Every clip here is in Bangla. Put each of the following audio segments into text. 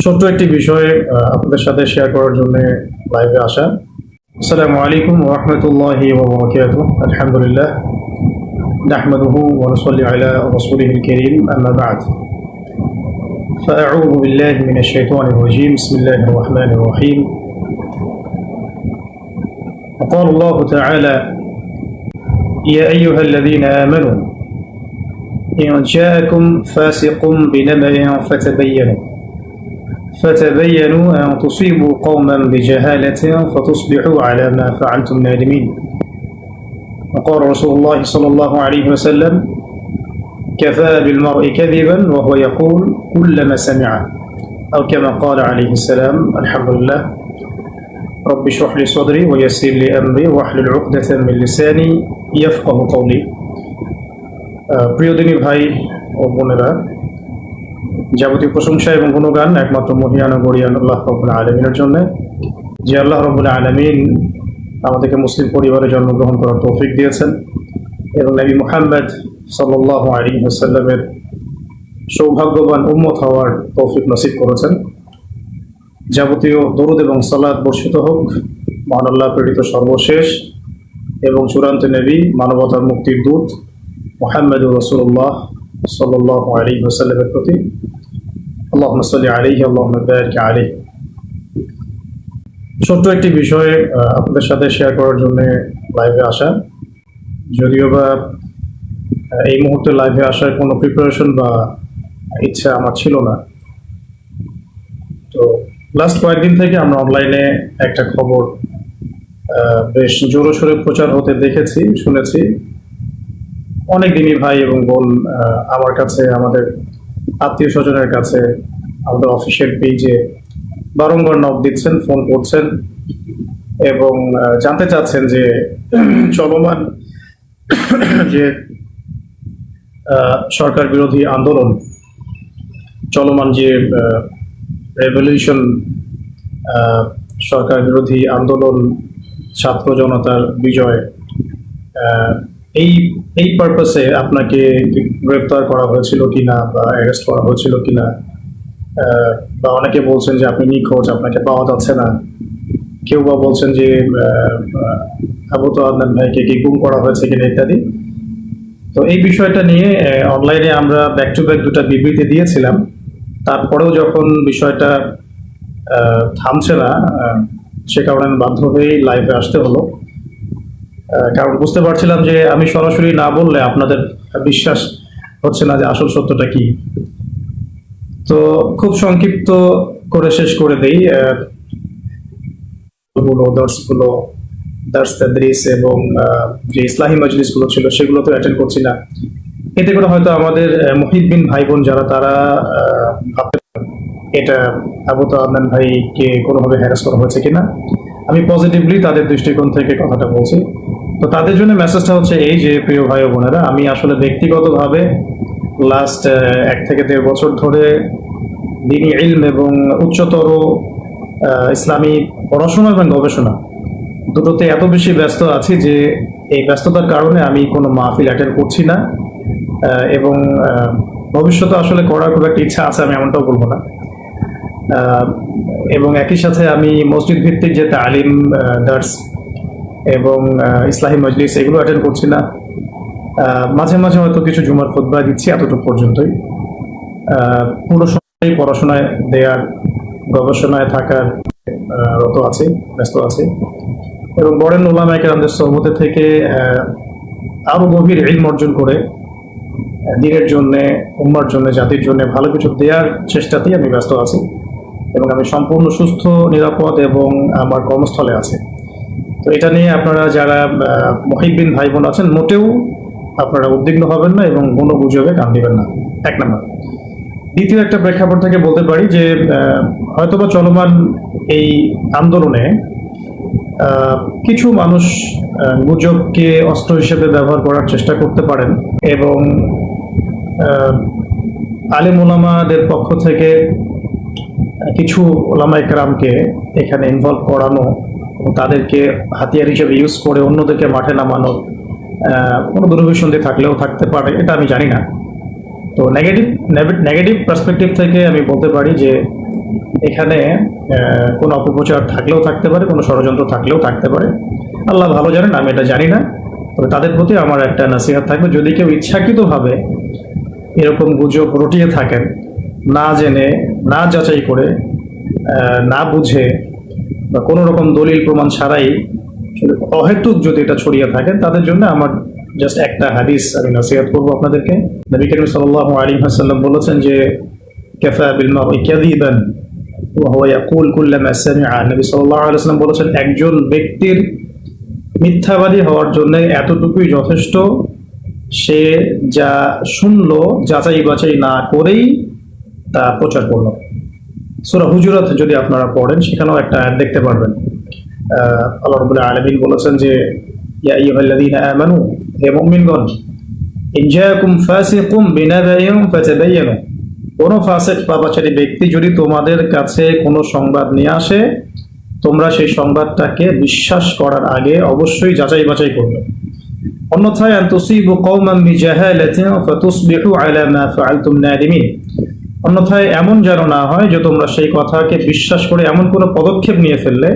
ছোট্ট একটি বিষয় আপনাদের সাথে শেয়ার করার জন্য লাইভে আসা। আসসালামু আলাইকুম ওয়া রাহমাতুল্লাহি ওয়া বারাকাতুহু। আলহামদুলিল্লাহ নাহমাদুহু ওয়া নুসাল্লি আলা রাসূলিহিল কারীম, আম্মা বা'দ। فأعوذ بالله من الشيطان الرجيم. بسم الله الرحمن الرحيم. وقال الله تعالى: يا أيها الذين آمنوا إن جاءكم فاسق بنبأ فتبينوا أن تصيبوا قوما بجهالة فتصبحوا على ما فعلتم نادمين. وقال رسول الله صلى الله عليه وسلم: كفى بالمرء كذبا وهو يقول كلما سمع، أو كما قال عليه السلام. الحمد لله. رب اشرح لي صدري ويسر لي أمري واحلل عقدة من لساني يفقه قولي. প্রিয় দিনী ভাই ও বোনেরা, যাবতীয় প্রশংসা এবং গুণগান একমাত্র মহিয়ান ও গরিয়ান আল্লাহ রাব্বুল আলামিনের জন্য, যে আল্লাহ রাব্বুল আলামিন আমাদেরকে মুসলিম পরিবারে জন্মগ্রহণ করার তৌফিক দিয়েছেন এবং নবী মুহাম্মদ সাল্লাল্লাহু আলাইহি ওয়াসাল্লামের সৌভাগ্যবান উম্মত হওয়ার তৌফিক নসিব করেছেন। যাবতীয় দরুদ এবং সালাত বর্ষিত হোক মহান আল্লাহ প্রেরিত সর্বশেষ এবং চূড়ান্ত নবী, মানবতার মুক্তির দূত মুহাম্মদুর রাসূলুল্লাহ সাল্লাল্লাহু আলাইহি ওয়াসাল্লামের প্রতি। আল্লাহুম্মা সাল্লি আলাইহি আল্লাহুম্মা বারিক আলাইহি। ছোট্ট একটি বিষয় আপনাদের সাথে শেয়ার করার জন্য লাইভে আসা। যদিও বা এই মুহূর্তে লাইভে আসার কোনো প্রিপারেশন বা ইচ্ছা আমার ছিল না, তো লাস্ট কয়েকদিন থেকে আমরা অনলাইনে একটা খবর বেশ জোরসোরে প্রচার হতে দেখেছি, শুনেছি। অনেক দিনই ভাই এবং বোন আমার কাছে, আমাদের আত্মীয় স্বজনের কাছে, আমাদের অফিসিয়াল পেজে বারংবার নক দিচ্ছেন, ফোন করছেন এবং জানতে চাচ্ছেন যে চলমান যে সরকার বিরোধী আন্দোলন, চলমান যে রেভলিউশন, সরকার বিরোধী আন্দোলন, ছাত্র জনতার বিজয়, এই পারপাসে আপনাকে গ্রেফতার করা হয়েছিল কিনা বা অ্যারেস্ট করা হয়েছিল কিনা, বা অনেকে বলছেন যে আপনি নিখোঁজ, আপনাকে পাওয়া যাচ্ছে না। কেউ বা বলছেন যে আবু তো আদনান ভাইকে কি গুম করা হয়েছে কিনা ইত্যাদি। তো এই বিষয়টা নিয়ে অনলাইনে আমরা ব্যাক টু ব্যাক দুটা বিবৃতি দিয়েছিলাম। তারপরেও যখন বিষয়টা থামছে না, সে কারণে বাধ্য হয়েই লাইভে আসতে হলো। কারণ বুঝতে পারছিলাম যে আমি সরাসরি না বললে আপনাদের বিশ্বাস হচ্ছে না যে আসল সত্যটা কি। তো খুব সংক্ষিপ্ত করে শেষ করে দেই। দার্স তাদরিস এবং যে ইসলাহি মজলিসগুলো ছিল সেগুলো তো অ্যাটেন্ড করছি না। এতে করে হয়তো আমাদের মুহিদ্দিন ভাই বোন যারা, তারা ভাবতে এটা আবু তো আদনান ভাইকে কোনোভাবে হ্যারাস করা হয়েছে কিনা। আমি পজিটিভলি তাদের দৃষ্টিকোণ থেকে কথাটা বলছি। তো তাদের জন্য মেসেজটা হচ্ছে এই যে, প্রিয় ভাই ও বোনেরা, আমি আসলে ব্যক্তিগতভাবে লাস্ট 1 থেকে 1.5 বছর ধরে দ্বীনি ইলম এবং উচ্চতর ইসলামী পড়াশোনা এবং গবেষণা দুটোতে এত বেশি ব্যস্ত আছি যে এই ব্যস্ততার কারণে আমি কোনো মাহফিল অ্যাটেন্ড করছি না, এবং ভবিষ্যতে আসলে করার খুব একটা ইচ্ছা আছে, আমি এমনটাও বলবো না। এবং একই সাথে আমি মসজিদ ভিত্তিক যে তালিম, দার্স এবং ইসলাহি মজলিস এগুলো অ্যাটেন্ড করছি না। মাঝে মাঝে হয়তো কিছু জুমার খুতবা দিচ্ছি, এতটুকু পর্যন্তই। পুরো সময় পড়াশোনায় দেওয়ার, গবেষণায় থাকার রত আছে, ব্যস্ত আছে। এবং বরেন উলামায়ে কেরামদের সোহবতে থেকে আরো গভীর ইলম অর্জন করে দ্বীনের জন্য, উম্মার জন্য, জাতির জন্য ভালো কিছু দেওয়ার চেষ্টাতেই আমি ব্যস্ত আছি। এবং আমি সম্পূর্ণ সুস্থ, নিরাপদ এবং আমার কর্মস্থলে আছে। তো এটা নিয়ে আপনারা যারা মুহিদ্দিন ভাই বোন আছেন, মোটেও আপনারা উদ্বিগ্ন হবেন না এবং কোনো গুজবে কান দিবেন না, 1 নম্বর। দ্বিতীয় একটা প্রেক্ষাপট থেকে বলতে পারি যে হয়তোবা চলমান এই আন্দোলনে কিছু মানুষ গুজবকে অস্ত্র হিসেবে ব্যবহার করার চেষ্টা করতে পারেন এবং আলেম ওলামাদের পক্ষ থেকে কিছু ওলামায়ে কেরামকে এখানে ইনভলভ করানো এবং তাদেরকে হাতিয়ার হিসেবে ইউজ করে অন্যদেরকে মাঠে নামানোর কোনো দুরভিসন্ধি থাকলেও থাকতে পারে, এটা আমি জানি না। তো নেগেটিভ পার্সপেক্টিভ থেকে আমি বলতে পারি যে এখানে কোনো অপপ্রচার থাকলেও থাকতে পারে, কোনো ষড়যন্ত্র থাকলেও থাকতে পারে। আল্লাহ ভালো জানেন, আমি এটা জানি না। তবে তাদের প্রতি আমার একটা নসিহত থাকবে, যদি কেউ ইচ্ছাকৃতভাবে এরকম গুজব রটিয়ে থাকেন, না জেনে, না যাচাই করে, না বুঝে বা কোনো রকম দলিল প্রমাণ ছাড়াই অহেতুক যদি এটা ছড়িয়ে থাকেন, তাদের জন্য আমার জাস্ট একটা হাদিস আমি নসিহত করবো আপনাদেরকে। নবী করিম সাল্লাল্লাহু আলাইহি ওয়াসাল্লাম বলেছেন যে কাফা বিল মারই কাযিবান ওয়া হুয়া ইয়াকুল কুল্লামা সামিআ। নবী সাল্লাল্লাহু আলাইহি ওয়াসাল্লাম বলেছেন, একজন ব্যক্তির মিথ্যাবাদী হওয়ার জন্য এতটুকুই যথেষ্ট, সে যা শুনলো যাচাই বাছাই না করেই তা প্রচার করলো। সূরা হুজুরাত যদি আপনারা পড়েন, সেখানেও একটা আয়াত দেখতে পারবেন। আল্লাহ রাব্বুল আলামিন বলেছেন যে ইয়া আইয়ুহাল্লাযীনা আমানু, হে মুমিনগণ, ইন জাআকুম ফাসিকুম বিনাবাইন ফাতাবায়ানু, কোন ফাসিক পাপাচারী ব্যক্তি যদি তোমাদের কাছে কোনো সংবাদ নিয়ে আসে, তোমরা সেই সংবাদটাকে বিশ্বাস করার আগে অবশ্যই যাচাই বাছাই করবে। অন্যথায় আন তুসিবু কওমান বিজাহালাতিন ফাতুসবিহু আলা মা ফাআলতুম নাদিমিন, অন্যথায় এমন যেন না হয় যে তোমরা সেই কথাকে বিশ্বাস করে এমন কোনো পদক্ষেপ নিয়ে ফেললে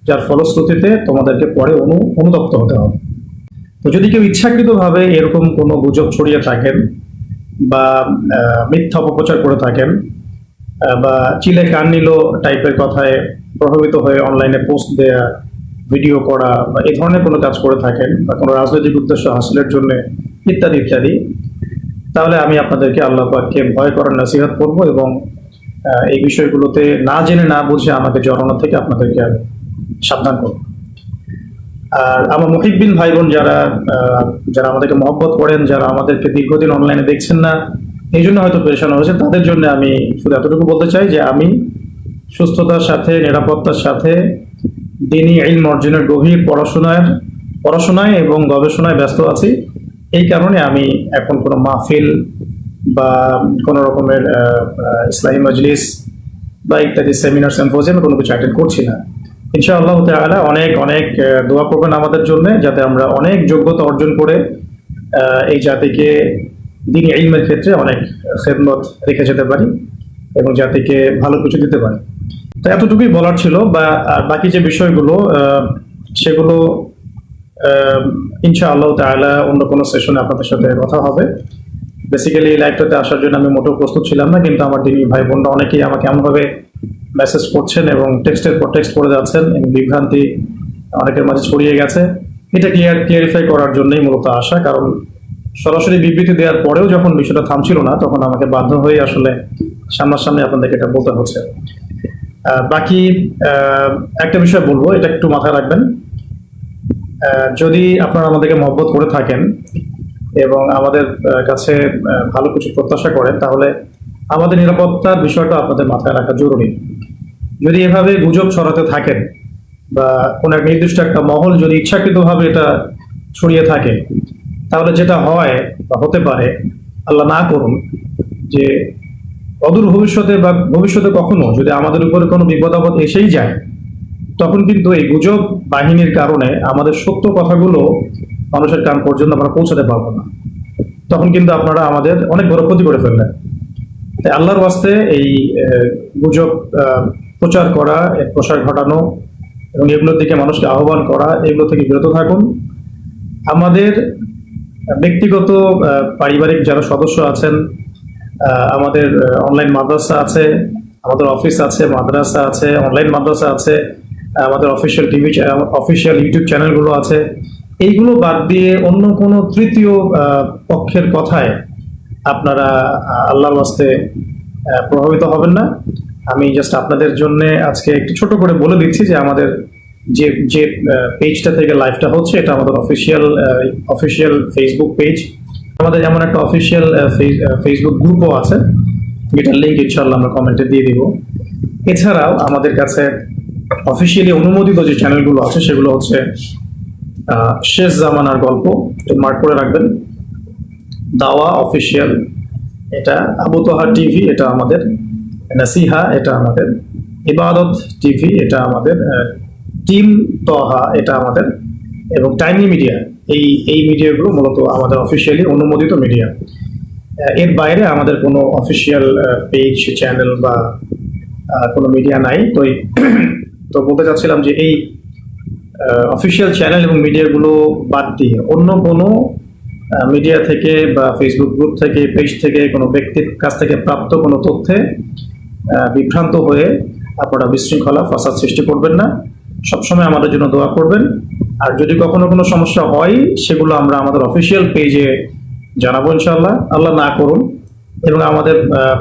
যার ফলশ্রুতিতে তোমাদেরকে পরে অনুতপ্ত হতে হবে। তো যদি কেউ ইচ্ছাকৃতভাবে এরকম কোনো গুজব ছড়িয়ে থাকেন বা মিথ্যা অপপ্রচার করে থাকেন বা চিলে কান নিল টাইপের কথায় প্রভাবিত হয়ে অনলাইনে পোস্ট দেয়া, ভিডিও করা বা এই ধরনের কোনো কাজ করে থাকেন বা কোনো রাজনৈতিক উদ্দেশ্য হাসিলের জন্য ইত্যাদি ইত্যাদি, তাহলে আমি আপনাদেরকে আল্লাহ পাককে ভয় করার নসিহত করব এবং এই বিষয়গুলোতে না জেনে না বুঝে আমাকে জড়ানো থেকে আপনাদেরকে আমি সাবধান করব। আর আমার মুহিব্বিন ভাই বোন যারা যারা আমাদেরকে মহব্বত করেন, যারা আমাদেরকে দীর্ঘদিন অনলাইনে দেখছেন না, এই জন্য হয়তো পেরেশান হয়েছে, তাদের জন্য আমি শুধু এতটুকু বলতে চাই যে আমি সুস্থতার সাথে, নিরাপত্তার সাথে দ্বীনি ইলম অর্জনের গভীর পড়াশোনায় এবং গবেষণায় ব্যস্ত আছি। এই কারণে আমি এখন কোনো মাহফিল বা কোনো রকমের ইসলামী মজলিস বা ইত্যাদি সেমিনার সিম্পোজিয়াম কোনো কিছু অ্যাটেন্ড করছি না। ইনশাআল্লাহ তাআলা অনেক অনেক দোয়া করবেন আমাদের জন্য, যাতে আমরা অনেক যোগ্যতা অর্জন করে এই জাতিকে দ্বীনি ইলমের ক্ষেত্রে অনেক খেদমত রেখে যেতে পারি এবং জাতিকে ভালো কিছু দিতে পারি। তো এতটুকুই বলার ছিল। বাকি যে বিষয়গুলো সেগুলো ইনশাআল্লাহ তাআলা অন্য কোনো সেশনে আপনাদের সাথে কথা হবে। বেসিক্যালি এই লাইভটাতে আসার জন্য আমি মোটেও প্রস্তুত ছিলাম না, কিন্তু আমার দিনী ভাই বোনরা অনেকেই আমাকে এমনভাবে মেসেজ করছেন এবং টেক্সটের পর টেক্সট করে যাচ্ছেন এবং বিভ্রান্তি অনেকের মাঝে ছড়িয়ে গেছে। এটা ক্লিয়ারিফাই করার জন্যই মূলত আসা, কারণ সরাসরি বিবৃতি দেওয়ার পরেও যখন বিষয়টা থামছিল না, তখন আমাকে বাধ্য হয়ে আসলে সামনাসামনি আপনাদেরকে এটা বলতে হচ্ছে। বাকি একটা বিষয় বলবো, এটা একটু মাথায় রাখবেন। যদি আপনারা আমাদেরকে মহব্বত করে থাকেন এবং আমাদের কাছে ভালো কিছু প্রত্যাশা করেন, তাহলে আমাদের নিরাপত্তার বিষয়টা আপনাদের মাথায় রাখা জরুরি। যদি এভাবে গুজব ছড়াতে থাকেন বা কোনো এক নির্দিষ্ট একটা মহল যদি ইচ্ছাকৃতভাবে এটা ছড়িয়ে থাকে, তাহলে যেটা হয় বা হতে পারে, আল্লাহ না করুন, যে অদূর ভবিষ্যতে বা ভবিষ্যতে কখনো যদি আমাদের উপরে কোনো বিপদ আপদ এসেই যায়, তখন কিন্তু এই গুজব বাহিনীর কারণে আমাদের সত্য কথাগুলো মানুষের কান পর্যন্ত আমরা পৌঁছাতে পারবো না। তখন কিন্তু আপনারা আমাদের অনেক বড় ক্ষতি করে ফেললেন। তাই আল্লাহর ওয়াস্তে এই গুজব প্রচার করা, এর প্রসার ঘটানো এবং এগুলোর দিকে মানুষকে আহ্বান করা, এগুলো থেকে বিরত থাকুন। আমাদের ব্যক্তিগত পারিবারিক যারা সদস্য আছেন, আমাদের অনলাইন মাদ্রাসা আছে, আমাদের অফিস আছে, মাদ্রাসা আছে, অনলাইন মাদ্রাসা আছে, আমাদের অফিসিয়াল টিভি, অফিসিয়াল ইউটিউব চ্যানেলগুলো আছে, এইগুলো বাদ দিয়ে অন্য কোনো তৃতীয় পক্ষের কথায় আপনারা আল্লাহর ওয়াস্তে প্রভাবিত হবেন না। আমি জাস্ট আপনাদের জন্য আজকে একটু ছোট করে বলে দিচ্ছি যে আমাদের যে যে পেজটা থেকে লাইভটা হচ্ছে, এটা আমাদের অফিসিয়াল ফেসবুক পেজ। আমাদের এমন একটা অফিসিয়াল ফেসবুক গ্রুপও আছে, যেটার লিঙ্ক ইনশাআল্লাহ আমরা কমেন্টে দিয়ে দিব। এছাড়াও আমাদের কাছে অফিসিয়ালি অনুমোদিত যে চ্যানেলগুলো আছে, সেগুলো হচ্ছে শেষ জামানার গল্প, মার্ক করে রাখবেন, দাওয়া অফিসিয়াল, এটা আবু তোহা টিভি, এটা আমাদের নাসিহা, এটা আমাদের ইবাদত টিভি, এটা আমাদের টিম তোহা, এটা আমাদের, এবং টাইনি মিডিয়া। এই মিডিয়াগুলো মূলত আমাদের অফিসিয়ালি অনুমোদিত মিডিয়া। এর বাইরে আমাদের কোনো অফিসিয়াল পেজ, চ্যানেল বা কোনো মিডিয়া নাই। তো বলতে চাচ্ছিলাম যে এই অফিসিয়াল চ্যানেল এবং মিডিয়াগুলো বাদ দিয়ে অন্য কোনো মিডিয়া থেকে বা ফেসবুক গ্রুপ থেকে, পেজ থেকে, কোনো ব্যক্তির কাছ থেকে প্রাপ্ত কোনো তথ্যে বিভ্রান্ত হয়ে আপনারা বিশৃঙ্খলা, ফাসাদ সৃষ্টি করবেন না। সবসময় আমাদের জন্য দোয়া করবেন। আর যদি কখনো কোনো সমস্যা হয় সেগুলো আমরা আমাদের অফিসিয়াল পেজে জানাবো ইনশাআল্লাহ, আল্লাহ না করুন। এবং আমাদের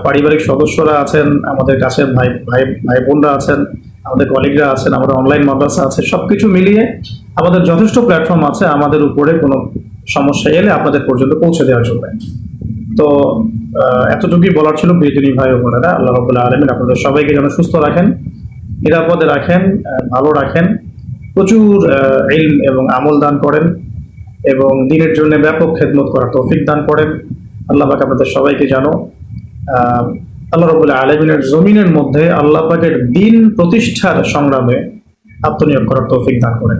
পারিবারিক সদস্যরা আছেন, আমাদের কাছের ভাই ভাই ভাই বোনরা আছেন, আমাদের কলিগরা আছেন, আমাদের অনলাইন মাদ্রাসা আছে, সবকিছু মিলিয়ে আমাদের যথেষ্ট প্ল্যাটফর্ম আছে আমাদের উপরে কোনো সমস্যা এলে আপনাদের পর্যন্ত পৌঁছে দেওয়ার জন্য। তো এতটুকুই বলার ছিল প্রিয়দিনী ভাই ও বোনেরা। আল্লাহ রাব্বুল আলামিন আপনাদের সবাইকে যেন সুস্থ রাখেন, নিরাপদে রাখেন, ভালো রাখেন, প্রচুর ইলম এবং আমল দান করেন এবং দিনের জন্য ব্যাপক খেদমত করার তৌফিক দান করেন। আল্লাহ পাক আপনাদের সবাইকে যেন আল্লাহ রাব্বুল আলামিনের জমিনের মধ্যে আল্লাহ পাকের দিন প্রতিষ্ঠার সংগ্রামে আত্মনিয়োগ করার তৌফিক দান করেন।